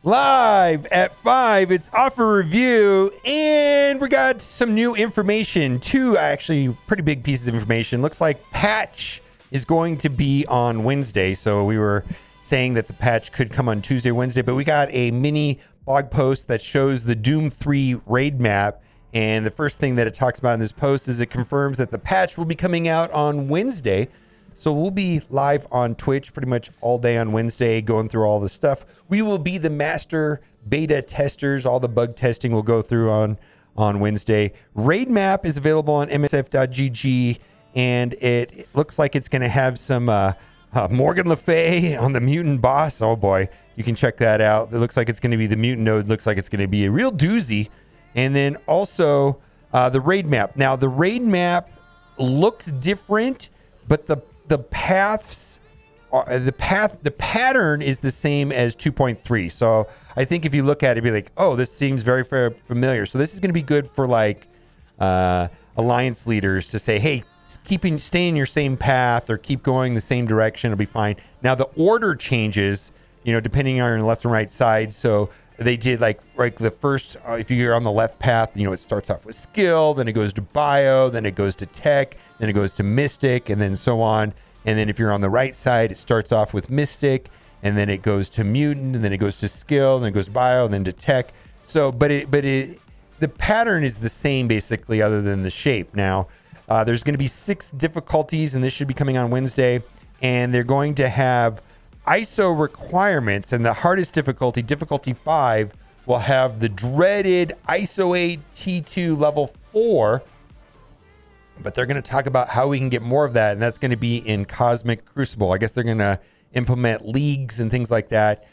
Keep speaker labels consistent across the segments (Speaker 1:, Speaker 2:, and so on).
Speaker 1: Live at 5, it's offer review, and we got some new information. Two actually pretty big pieces of information. Looks like patch is going to be on Wednesday. So we were saying that the patch could come on Tuesday, Wednesday, but we got a mini blog post that shows the Doom 3 raid map. And the first thing that it talks about in this post is it confirms that the patch will be coming out on Wednesday. So we'll be live on Twitch pretty much all day on Wednesday, going through all the stuff. We will be the master beta testers. All the bug testing will go through on Wednesday. Raid map is available on MSF.gg, and it looks like it's going to have some Morgan Le Fay on the mutant boss. Oh boy, you can check that out. It looks like it's going to be the mutant node. Looks like it's going to be a real doozy. And then also the raid map. Now the raid map looks different, but the paths are the pattern is the same as 2.3. So I think if you look at it, be like, oh, this seems very familiar. So this is going to be good for like alliance leaders to say, hey, stay in your same path or keep going the same direction. It'll be fine. Now the order changes, depending on your left and right side. So they did like the first, if you're on the left path, it starts off with skill, then it goes to bio, then it goes to tech, then it goes to mystic, and then so on. And then if you're on the right side, it starts off with mystic, and then it goes to mutant, and then it goes to skill, and then it goes bio, and then to tech. So, but the pattern is the same basically, other than the shape. Now, there's going to be 6 difficulties, and this should be coming on Wednesday, and they're going to have ISO requirements, and the hardest difficulty 5, will have the dreaded ISO-8 T2 level 4, but they're going to talk about how we can get more of that, and that's going to be in Cosmic Crucible. I guess they're going to implement leagues and things like that.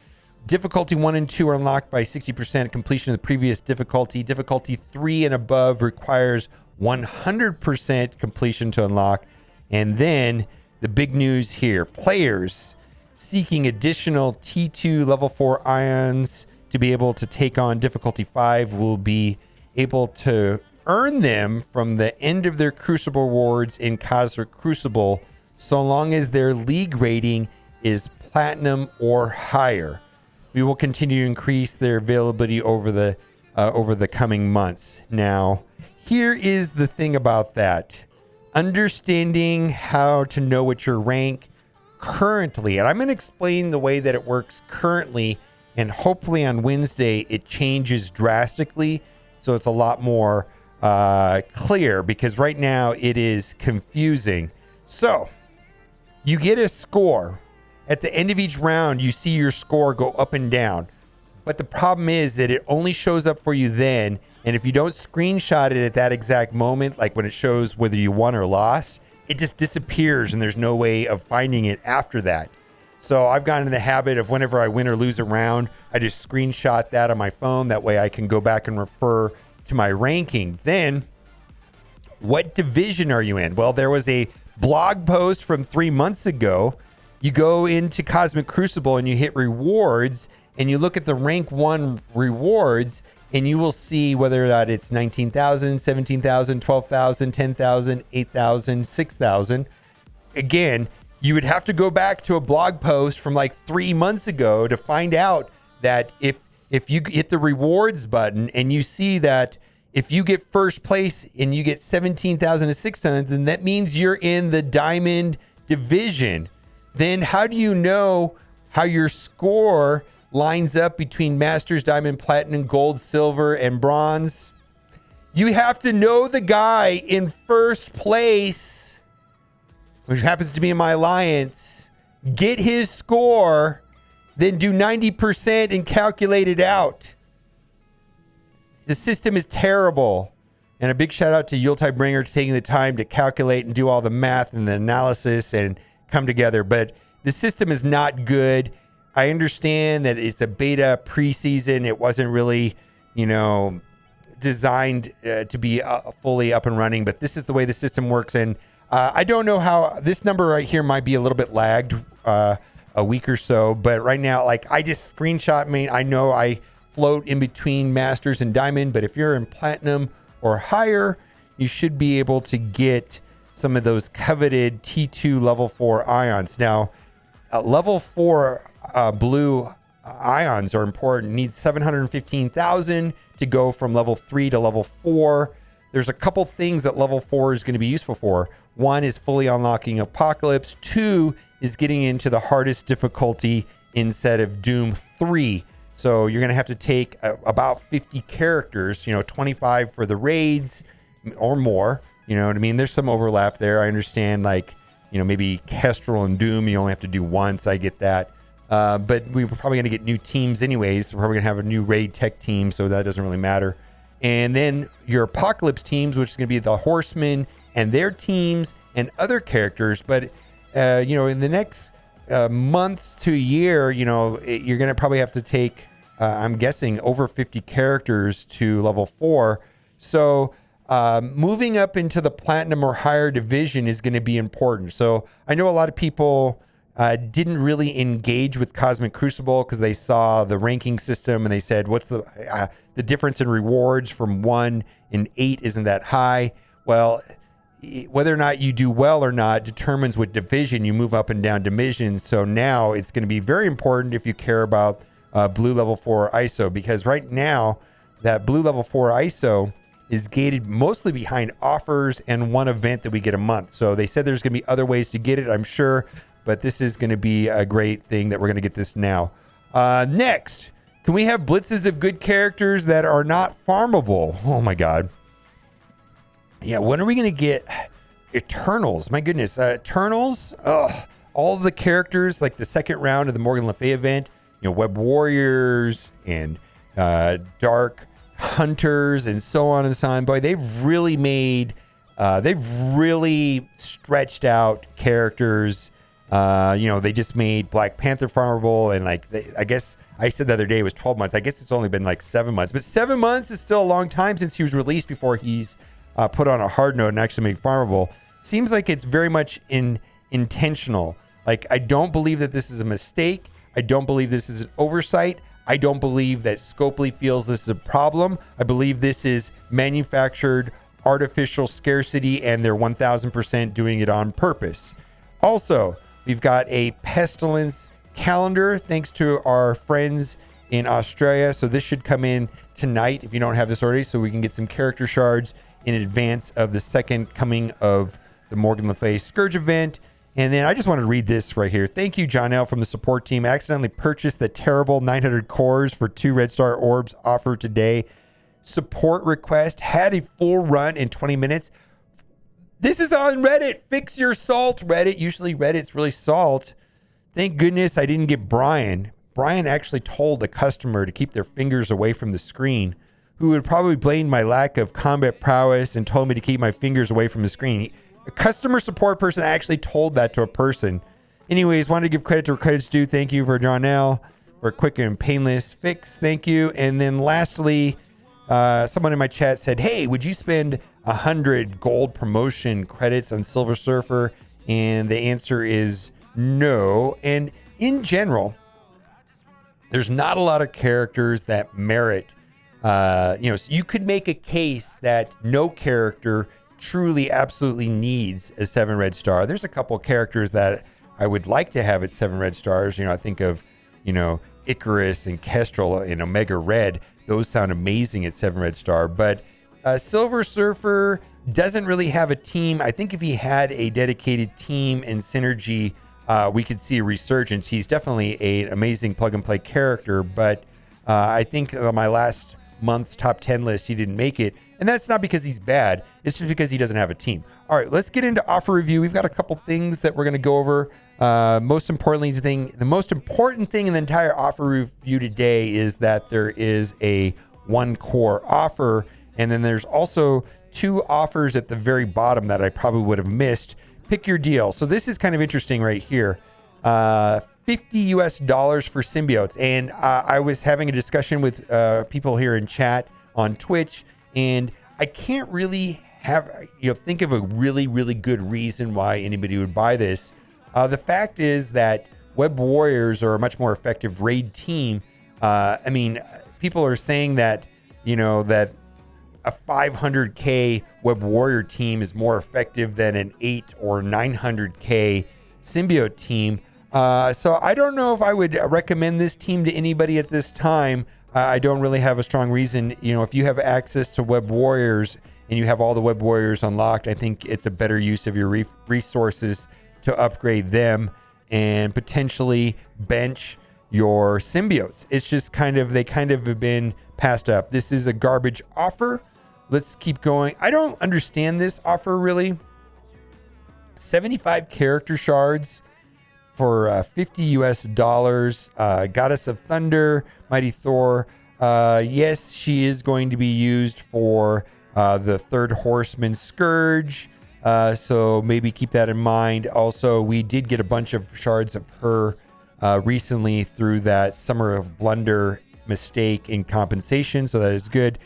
Speaker 1: Difficulty 1 and 2 are unlocked by 60% completion of the previous difficulty. Difficulty 3 and above requires 100% completion to unlock. And then the big news here, players seeking additional T2 level 4 ions to be able to take on difficulty 5 will be able to earn them from the end of their Crucible rewards in Cosmic Crucible, so long as their league rating is platinum or higher. We will continue to increase their availability over the coming months. Now, here is the thing about that. Understanding how to know what your rank currently, and I'm going to explain the way that it works currently, and hopefully on Wednesday it changes drastically, so it's a lot more clear, because right now it is confusing. So you get a score at the end of each round. You see your score go up and down, but the problem is that it only shows up for you then, and if you don't screenshot it at that exact moment, like when it shows whether you won or lost, it just disappears, and there's no way of finding it after that. So I've gotten in the habit of whenever I win or lose a round, I just screenshot that on my phone. That way I can go back and refer to my ranking. Then, what division are you in? Well, there was a blog post from 3 months ago. You go into Cosmic Crucible and you hit rewards, and you look at the rank 1 rewards, and you will see whether that it's 19,000, 17,000, 12,000, 10,000, 8,000, 6,000. Again, you would have to go back to a blog post from like 3 months ago to find out that if you hit the rewards button and you see that if you get first place and you get 17,000 to 6,000, then that means you're in the diamond division. Then how do you know how your score lines up between masters, diamond, platinum, gold, silver, and bronze? You have to know the guy in first place, which happens to be in my alliance, get his score, then do 90% and calculate it out. The system is terrible. And a big shout out to Yuletide Bringer for taking the time to calculate and do all the math and the analysis and come together. But the system is not good. I understand that it's a beta preseason. It wasn't really, designed to be fully up and running, but this is the way the system works. And I don't know how this number right here might be a little bit lagged a week or so, but right now, like I just screenshot me. I know I float in between masters and diamond, but if you're in platinum or higher, you should be able to get some of those coveted T2 level 4 ions. Now, level 4 blue ions are important. Needs 715,000 to go from level 3 to level 4. There's a couple things that level 4 is going to be useful for. One is fully unlocking Apocalypse. 2 is getting into the hardest difficulty instead of Doom 3. So you're going to have to take about 50 characters, 25 for the raids or more. You know what I mean? There's some overlap there. I understand, like, maybe Kestrel and Doom, you only have to do once. I get that. But we're probably going to get new teams anyways. We're probably going to have a new raid tech team, so that doesn't really matter. And then your Apocalypse teams, which is going to be the Horsemen and their teams and other characters. But, in the next months to a year, you're going to probably have to take, I'm guessing, over 50 characters to level 4. So moving up into the Platinum or higher division is going to be important. So I know a lot of people didn't really engage with Cosmic Crucible because they saw the ranking system and they said, what's the difference in rewards from 1 and 8 isn't that high. Well, whether or not you do well or not determines what division you move up and down divisions. So now it's going to be very important if you care about blue level 4 ISO, because right now that blue level 4 ISO is gated mostly behind offers and one event that we get a month. So they said there's going to be other ways to get it, I'm sure, but this is going to be a great thing that we're going to get this now. Next, can we have blitzes of good characters that are not farmable? Oh my God. Yeah, when are we going to get Eternals? My goodness, Eternals. All of the characters, like the second round of the Morgan Le Fay event, Web Warriors and Dark Hunters and so on and so on. Boy, they've really stretched out characters. They just made Black Panther farmable, and I guess I said the other day it was 12 months. I guess it's only been like 7 months, but 7 months is still a long time since he was released before he's put on a hard note and actually made farmable. Seems like it's very much intentional. Like, I don't believe that this is a mistake. I don't believe this is an oversight. I don't believe that Scopely feels this is a problem. I believe this is manufactured artificial scarcity, and they're 1000% doing it on purpose. Also, we've got a Pestilence Calendar thanks to our friends in Australia. So this should come in tonight if you don't have this already, so we can get some character shards in advance of the second coming of the Morgan Le Fay Scourge event. And then I just want to read this right here. Thank you, John L. from the support team. I accidentally purchased the terrible 900 cores for 2 Red Star orbs offered today. Support request, had a full run in 20 minutes. This is on Reddit. Fix your salt, Reddit. Usually Reddit's really salt. Thank goodness I didn't get Brian. Brian actually told the customer to keep their fingers away from the screen, who would probably blame my lack of combat prowess and told me to keep my fingers away from the screen. A customer support person actually told that to a person. Anyways, wanted to give credit to where credit's due. Thank you for John L. for a quick and painless fix. Thank you. And then lastly, someone in my chat said, hey, would you spend 100 gold promotion credits on Silver Surfer? And the answer is no. And in general, there's not a lot of characters that merit, so you could make a case that no character truly absolutely needs a 7 red star. There's a couple characters that I would like to have at 7 red stars. I think of, Icarus and Kestrel and Omega Red. Those sound amazing at 7 red star, but Silver Surfer doesn't really have a team. I think if he had a dedicated team and synergy, we could see a resurgence. He's definitely an amazing plug and play character, but I think on my last month's top 10 list, he didn't make it. And that's not because he's bad. It's just because he doesn't have a team. All right, let's get into offer review. We've got a couple things that we're going to go over. The most important thing in the entire offer review today is that there is a 1 core offer. And then there's also 2 offers at the very bottom that I probably would have missed. Pick your deal. So this is kind of interesting right here. $50 for symbiotes. And I was having a discussion with people here in chat on Twitch, and I can't really think of a really, really good reason why anybody would buy this. The fact is that Web Warriors are a much more effective raid team. People are saying that, that a 500k Web Warrior team is more effective than an 8 or 900k symbiote team. So I don't know if I would recommend this team to anybody at this time. I don't really have a strong reason. If you have access to Web Warriors and you have all the Web Warriors unlocked, I think it's a better use of your resources to upgrade them and potentially bench your symbiotes. It's just they kind of have been passed up. This is a garbage offer. Let's keep going. I don't understand this offer really. 75 character shards for $50 US. Goddess of Thunder, Mighty Thor. Yes, she is going to be used for the Third Horseman Scourge. So maybe keep that in mind. Also, we did get a bunch of shards of her recently through that Summer of Blunder mistake in compensation. So that is good.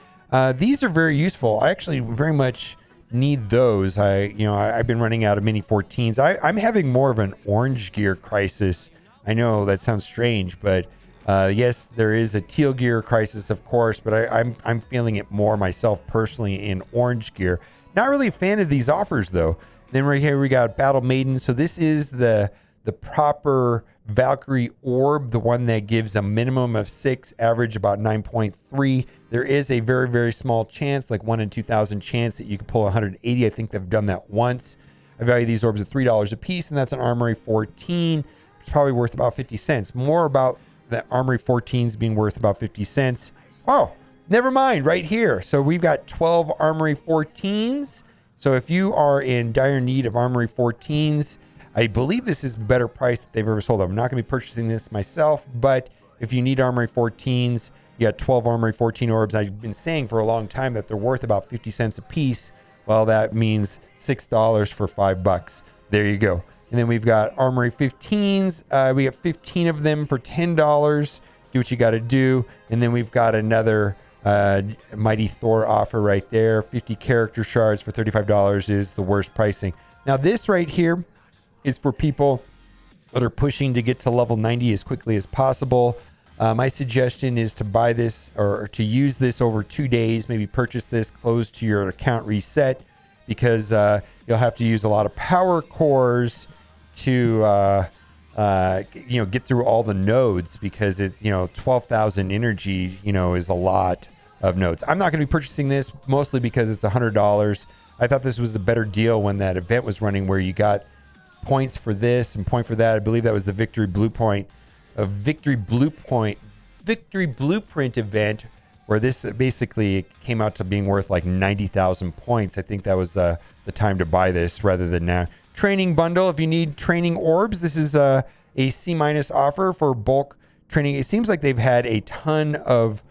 Speaker 1: These are very useful. I actually very much need those. I've been running out of mini 14s. I'm having more of an orange gear crisis. I know that sounds strange, but yes, there is a teal gear crisis, of course, but I'm feeling it more myself personally in orange gear. Not really a fan of these offers though. Then right here we got Battle Maiden. So this is the proper Valkyrie orb, the one that gives a minimum of 6, average about 9.3. There is a very, very small chance, like 1 in 2,000 chance that you could pull 180. I think they've done that once. I value these orbs at $3 a piece, and that's an Armory 14. It's probably worth about 50 cents. More about the Armory 14s being worth about 50 cents. Oh, never mind, right here. So we've got 12 Armory 14s. So if you are in dire need of Armory 14s, I believe this is the better price that they've ever sold. I'm not going to be purchasing this myself, but if you need Armory 14s, you got 12 Armory 14 orbs. I've been saying for a long time that they're worth about 50 cents a piece. Well, that means $6 for $5. There you go. And then we've got Armory 15s. We have 15 of them for $10. Do what you got to do. And then we've got another Mighty Thor offer right there. 50 character shards for $35 is the worst pricing. Now this right here is for people that are pushing to get to level 90 as quickly as possible. My suggestion is to buy this or to use this over 2 days, maybe purchase this close to your account reset, because you'll have to use a lot of power cores to get through all the nodes, because 12,000 energy is a lot of nodes. I'm not going to be purchasing this mostly because it's $100. I thought this was a better deal when that event was running, where you got points for this and point for that. I believe that was the Victory Blueprint event, where this basically came out to being worth like 90,000 points. I think that was the time to buy this rather than now. Training bundle. If you need training orbs, this is a C- offer for bulk training. It seems like they've had a ton of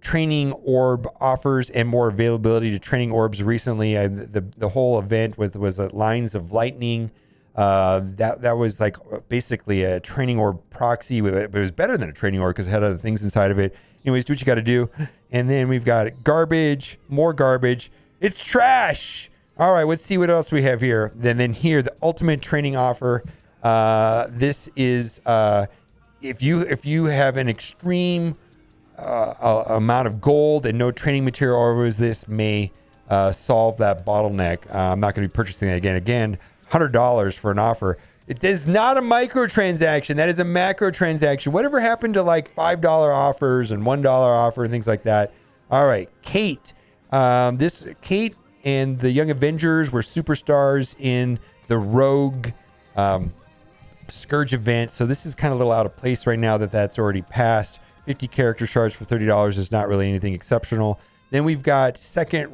Speaker 1: training orb offers and more availability to training orbs recently. The whole event was Lines of Lightning. That was like basically a training orb proxy, but it was better than a training orb because it had other things inside of it. Anyways, do what you got to do. And then we've got garbage, more garbage. It's trash. All right, let's see what else we have here. Then here, the ultimate training offer. This is if you have an extreme amount of gold and no training material orbs, this may solve that bottleneck. I'm not going to be purchasing that again. $100 for an offer. It is not a microtransaction. That is a macro transaction. Whatever happened to like $5 offers and $1 offer and things like that? All right, Kate. Kate and the Young Avengers were superstars in the Rogue Scourge event. So this is kind of a little out of place right now that that's already passed. 50 character shards for $30 is not really anything exceptional. Then we've got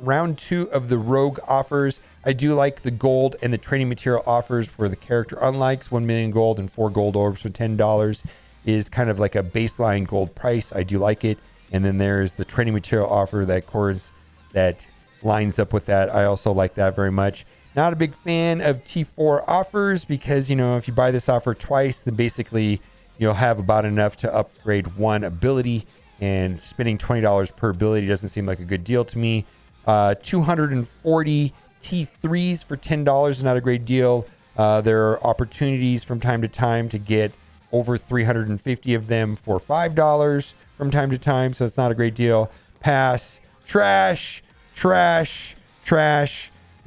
Speaker 1: round 2 of the Rogue offers. I do like the gold and the training material offers for the character unlikes. 1 million gold and 4 gold orbs for $10 is kind of like a baseline gold price. I do like it. And then there's the training material offer that lines up with that. I also like that very much. Not a big fan of T4 offers because, if you buy this offer twice, then basically you'll have about enough to upgrade one ability, and spending $20 per ability doesn't seem like a good deal to me. 240 T3s for $10 is not a great deal. There are opportunities from time to time to get over 350 of them for $5 from time to time, so it's not a great deal. Pass. Trash.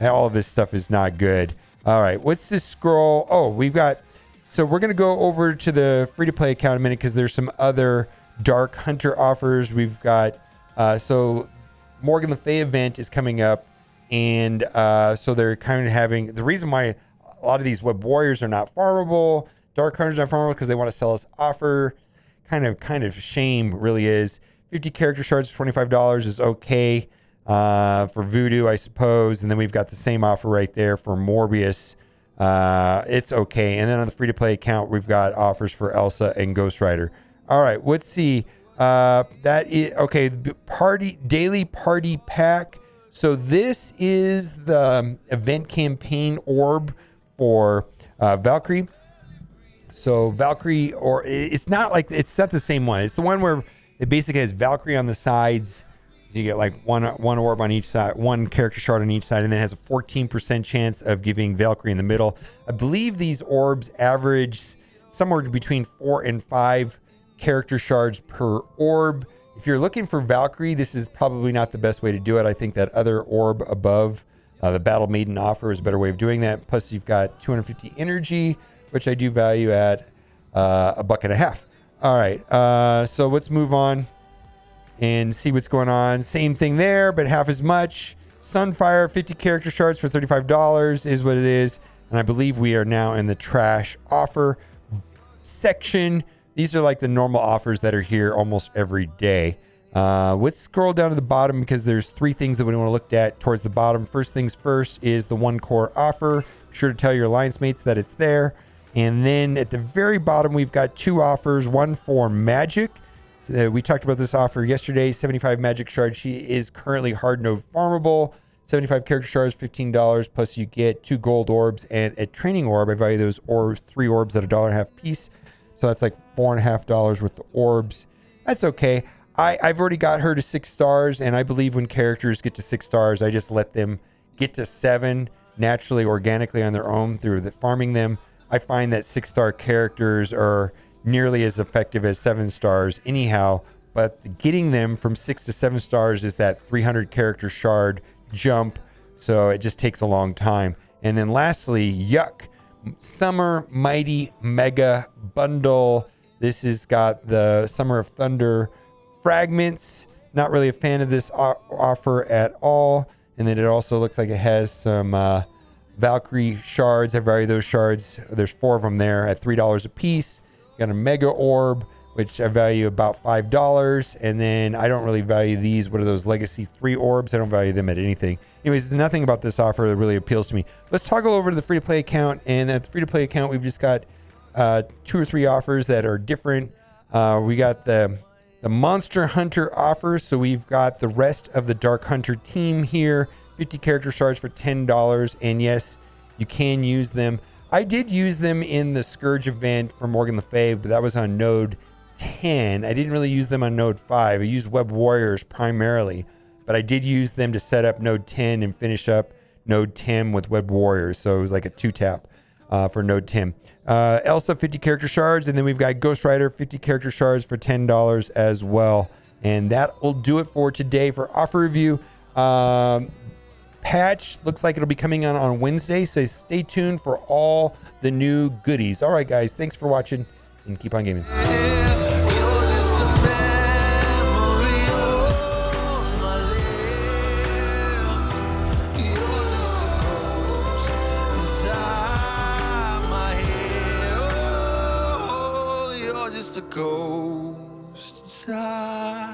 Speaker 1: All of this stuff is not good. All right, what's this scroll? Oh, we've got So we're going to go over to the free-to-play account in a minute because there's some other Dark Hunter offers. We've got, so Morgan Le Fay event is coming up. And so they're kind of having, the reason why a lot of these Web Warriors are not farmable, Dark Hunters are not farmable, because they want to sell us offer. Kind of shame really is. 50 character shards, $25 is okay for Voodoo, I suppose. And then we've got the same offer right there for Morbius. It's okay. And then on the free-to-play account, we've got offers for Elsa and Ghost Rider. All right, let's see. That is, okay, daily party pack. So this is the event campaign orb for Valkyrie. So Valkyrie, or it's not the same one. It's the one where it basically has Valkyrie on the sides. You get like one orb on each side, one character shard on each side, and then it has a 14% chance of giving Valkyrie in the middle. I believe these orbs average somewhere between 4 and 5 character shards per orb. If you're looking for Valkyrie, this is probably not the best way to do it. I think that other orb above the Battle Maiden offer is a better way of doing that. Plus, you've got 250 energy, which I do value at $1.50. All right, so let's move on and see what's going on. Same thing there, but half as much. Sunfire, 50 character shards for $35 is what it is. And I believe we are now in the trash offer section. These are like the normal offers that are here almost every day. Let's scroll down to the bottom because there's 3 things that we want to look at towards the bottom. First things first is the 1 core offer. Be sure to tell your alliance mates that it's there. And then at the very bottom, we've got 2 offers. One for magic. So, we talked about this offer yesterday. 75 magic shards. She is currently hard node farmable. 75 character shards, $15. Plus you get 2 gold orbs and a training orb. I value those orbs, 3 orbs at $1.50 piece. So that's like $4.50 worth of orbs. That's okay. I've already got her to 6 stars, and I believe when characters get to 6 stars, I just let them get to 7 naturally, organically on their own through farming them. I find that 6-star characters are nearly as effective as 7 stars anyhow, but getting them from 6 to 7 stars is that 300 character shard jump, so it just takes a long time. And then lastly, Yuck. Summer Mighty Mega Bundle. This has got the Summer of Thunder fragments. Not really a fan of this offer at all. And then it also looks like it has some Valkyrie shards. I value those shards. There's 4 of them there at $3 a piece. You got a Mega Orb, which I value about $5. And then I don't really value these. What are those Legacy 3 orbs? I don't value them at anything. Anyways, nothing about this offer that really appeals to me. Let's toggle over to the free-to-play account. And at the free-to-play account, we've just got 2 or 3 offers that are different. We got the Monster Hunter offers. So we've got the rest of the Dark Hunter team here. 50 character shards for $10. And yes, you can use them. I did use them in the Scourge event for Morgan Le Fay, but that was on node 10. I didn't really use them on node 5. I used Web Warriors primarily, but I did use them to set up node 10 and finish up node 10 with Web Warriors. So it was like a 2-tap for node 10. Elsa, 50 character shards. And then we've got Ghost Rider, 50 character shards for $10 as well. And that will do it for today for offer review. Patch looks like it'll be coming on Wednesday. So stay tuned for all the new goodies. All right, guys. Thanks for watching and keep on gaming.
Speaker 2: Just a ghost inside.